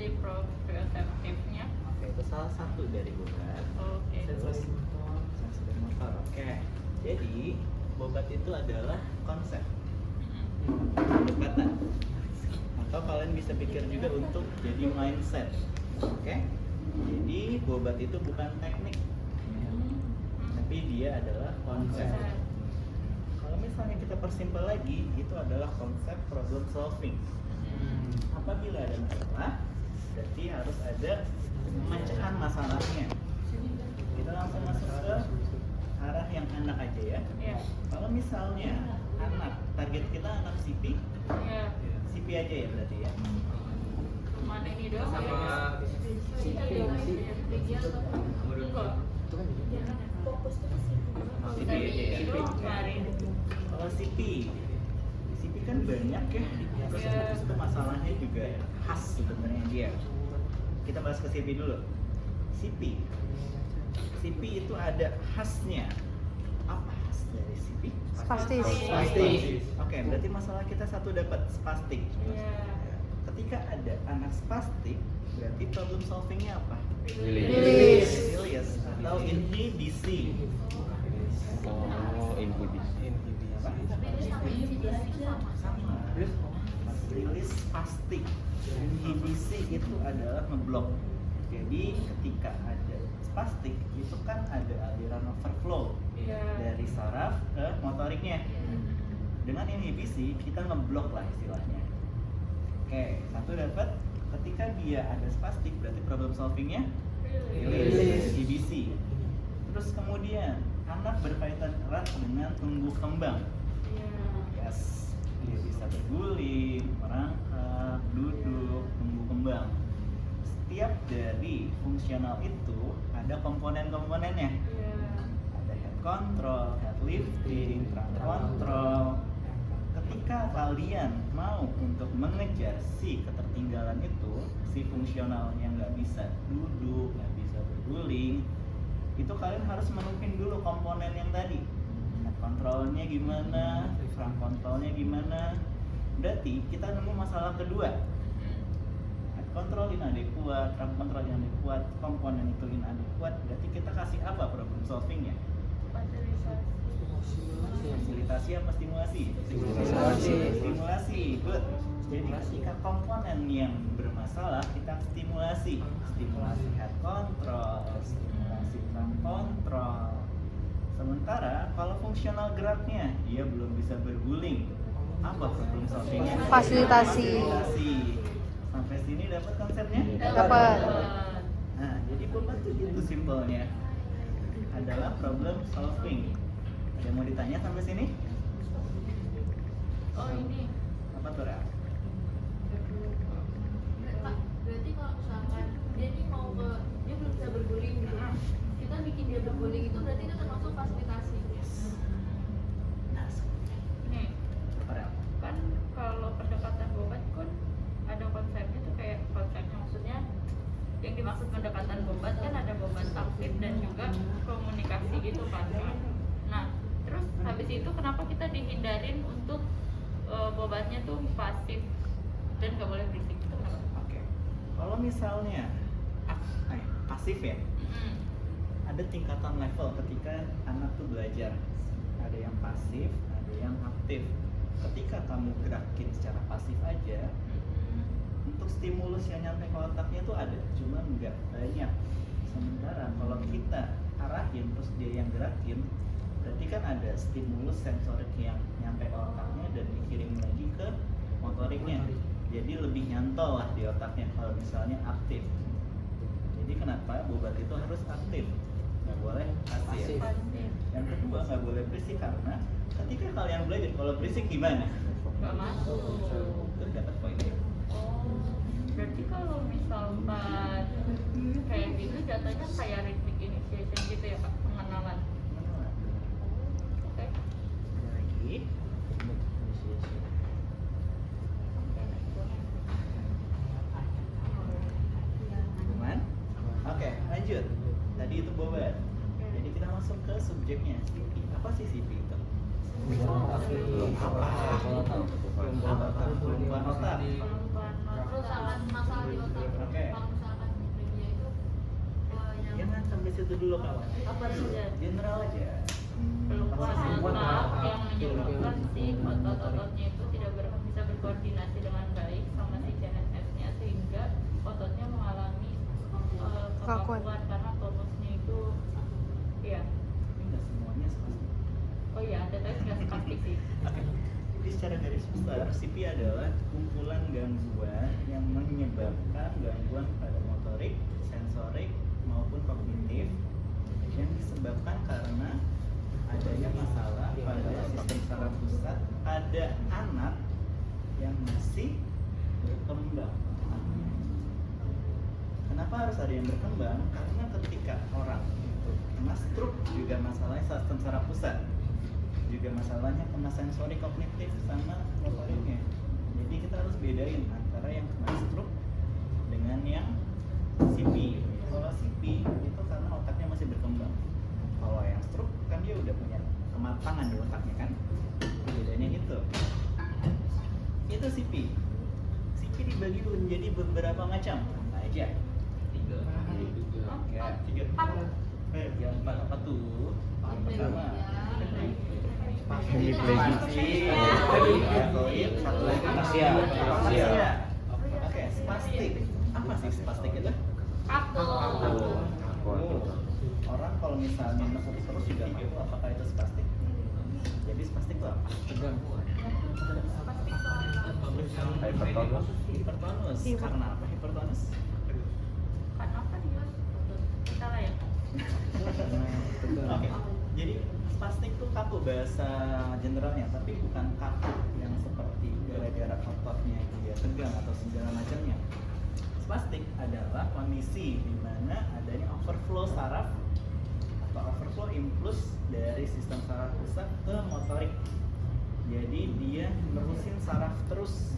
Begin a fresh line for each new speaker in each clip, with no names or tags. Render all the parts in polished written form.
sih proprioceptifnya?
Oke, itu salah satu dari bobat.
Oke.
Sensori motor. Oke. Jadi bobat itu adalah konsep pendekatan. Atau kalian bisa pikir juga untuk jadi mindset. Oke. Jadi bobat itu bukan teknik, tapi dia adalah konsep. Kalau misalnya kita persimpel lagi, itu adalah konsep problem solving. Apabila ada masalah, berarti harus ada pemecahan masalahnya. Kita langsung masuk ke arah yang anak aja ya.
Iya.
Kalau misalnya anak, target kita anak CP,
Iya.
CP aja ya berarti ya.
Mana ini doang?
Sama
Enggak.
Fokus tuh ke situ.
CP aja ya.
Itu kemarin.
Kalau CP kan banyak ya. Terus
Iya.
itu masalahnya juga khas sebenarnya dia. Kita bahas ke CP dulu. CP itu ada khasnya. Apa khas dari CP?
Spastis.
Oke, berarti masalah kita satu dapat spastik.
Iya.
Ketika ada anak spastik, berarti problem solvingnya apa?
Rilis.
Rilis atau inhibisi.
Oh, inhibisi.
Apa? Sama. Rilis spastik. Inhibisi itu adalah ngeblok. Jadi ketika ada spastik itu kan ada aliran overflow
Iya.
dari saraf ke motoriknya. Dengan inhibisi kita ngeblok lah istilahnya. Oke, satu dapat. Ketika dia ada spastik berarti problem solvingnya rilis, inhibisi. Terus kemudian anak berkaitan erat dengan tumbuh kembang.
Iya.
Yes, dia bisa berguling, merangkak, duduk, tumbuh kembang. Setiap dari fungsional itu ada komponen-komponennya.
Iya.
Ada head control, head lifting, trunk control. Ketika kalian mau untuk mengejar si ketertinggalan itu, si fungsional yang nggak bisa duduk, nggak bisa berguling, itu kalian harus menuhin dulu komponen yang tadi. Head controlnya gimana, trunk controlnya gimana. Berarti kita nemu masalah kedua. Head control inadequat, trunk control inadequat, komponen itu inadequat. Berarti kita kasih apa problem solvingnya? Fasilitasi apa stimulasi? Stimulasi, good. Jadi ketika komponen yang bermasalah kita stimulasi head control, stimulasi trunk control. Sementara kalau fungsional geraknya dia belum bisa berguling, apa problem solvingnya?
Fasilitasi.
Sampai sini dapat konsepnya?
Dapat.
Nah, jadi beban tuh gitu simpelnya. Adalah problem solving. Ada yang mau ditanya sampai sini?
Oh ini.
Apa tuh, Ra?
Kak, berarti kalau misalkan dia nih mau ke, dia belum bisa berguling gitu, kita bikin dia berguling itu berarti itu termasuk fasilitasi.
Nah,
Nih.
apa, Ra?
Kan kalau pendekatan bobat kan ada konsepnya tuh kayak konsepnya maksudnya yang dimaksud pendekatan bobat kan ada bobat aktif dan juga komunikasi gitu kan. Nah terus habis itu kenapa kita dihindarin untuk bobatnya tuh pasif dan gak boleh berisik itu kenapa?
Oke. Kalau misalnya pasif ya, ada tingkatan level ketika anak tuh belajar. Ada yang pasif, ada yang aktif. Ketika kamu gerakin secara pasif aja, untuk stimulus yang nyampe ke otaknya tuh ada, cuma nggak banyak. Sementara kalau kita arahin terus dia yang gerakin, berarti kan ada stimulus sensorik yang nyampe ke otaknya dan dikirim lagi ke motoriknya. Jadi lebih nyantol lah di otaknya kalau misalnya aktif. Jadi kenapa bobat itu harus aktif, nggak boleh pasif. Yang kedua nggak boleh berisik karena ketika kalian belajar kalau berisik gimana?
Gak masuk.
Terus dapat poinnya.
Oh, berarti kalau misalkan kayak gitu jatuhnya kayak rhythmic initiation gitu ya Kak, pengenalan. Oke.
Ada lagi. Aman? Oke, lanjut. Tadi itu bobat. Jadi kita masuk ke subjeknya. CP. Apa sih CP itu? Kelumpuhan otak.
Kerusakan masalah di otak.
Oke, itu dulu kawan.
Apa saja?
General aja.
Pelukan otak yang menyebabkan si otot-ototnya itu tidak bisa berkoordinasi dengan baik sama si CNS-nya sehingga ototnya mengalami kekakuan karena tonusnya itu ya.
Tapi nggak semuanya spastik.
Oh iya, ada tapi nggak spastik sih.
Oke. Jadi secara garis besar, CP adalah kumpulan gangguan yang menyebabkan gangguan pada motorik, sensorik, maupun kognitif yang disebabkan karena adanya masalah pada sistem saraf pusat pada anak yang masih berkembang. Kenapa harus ada yang berkembang? Karena ketika orang itu kena stroke juga masalahnya sistem saraf pusat, juga masalahnya kena sensori kognitif sama motoriknya. Jadi kita harus bedain antara yang kena stroke dengan yang CP. Kalau CP itu karena otaknya masih berkembang. Kalau yang stroke kan dia udah punya kematangan di otaknya kan. Bedanya itu. Itu CP. CP dibagi menjadi beberapa macam. Apa aja? 3. Tiga. Yang apa tuh? Yang pertama.
Hemiplegia.
Satu lagi
Ataxia.
Ataxia. Oke, spastik. Apa sih spastik itu?
Aku.
Orang kalau misalnya nekuk terus juga kaku, apakah itu spastik? Jadi spastik itu apa?
Hypertonus.
Hipertonus. Karena apa hipertonus?
Karena apa dia? Kita lah ya.
Oke. Jadi spastik itu kaku bahasa generalnya, tapi bukan kaku yang seperti gara-gara ototnya dia tegang atau segala macamnya. Spastik adalah kondisi di mana adanya overflow saraf atau overflow impuls dari sistem saraf pusat ke motorik. Jadi dia nerusin saraf terus.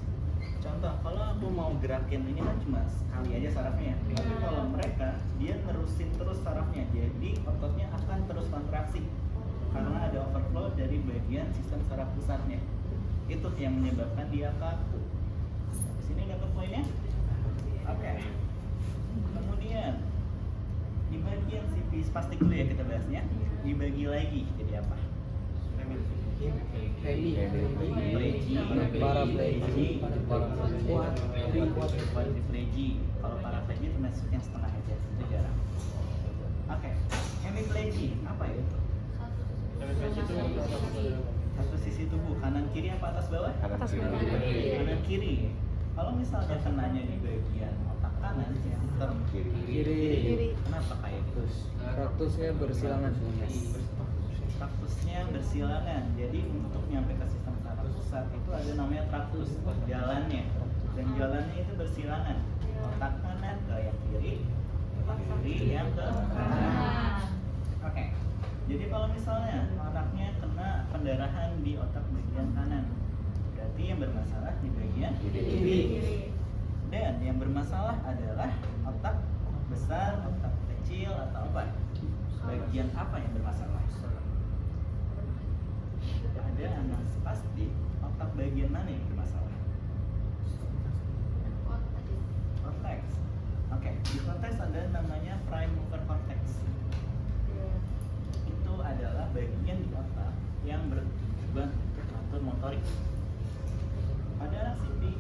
Contoh, kalau aku mau gerakin ini kan cuma sekali aja sarafnya. Tapi kalau mereka, dia nerusin terus sarafnya. Jadi ototnya akan terus kontraksi karena ada overflow dari bagian sistem saraf pusatnya. Itu yang menyebabkan dia kaku. Di sini dapat poinnya? Oke. Kemudian di bagian CP spastik dulu ya kita bahasnya. Dibagi lagi jadi apa? Hemiplegia, paraplegia, quadriplegia. Kalau paraplegia itu masuk yang setengah aja, itu jarang. Oke, hemiplegia apa itu? Satu sisi tubuh, kanan kiri apa atas bawah?
Atas bawah.
Kanan kiri. Kalau misalnya kenanya di bagian otak kanan, yang
Kiri.
Kenapa kayak gitu?
Raktusnya bersilangan.
Traktusnya bersilangan. Jadi untuk nyampe ke sistem saraf pusat itu ada namanya traktus, jalannya. Dan jalannya itu bersilangan. Otak kanan ke yang kiri, otak kiri yang ke kanan. Oke. Jadi kalau misalnya anaknya kena pendarahan di otak bagian kanan, berarti yang bermasalah di bagian kiri. Dan yang bermasalah adalah otak besar, otak kecil atau apa? Bagian apa yang bermasalah? Ada anak spastik, otak bagian mana yang bermasalah? Cortex. Oke, di cortex ada namanya prime mover cortex. Itu adalah bagian di otak yang bertujuan untuk mengatur motorik. Pada anak CP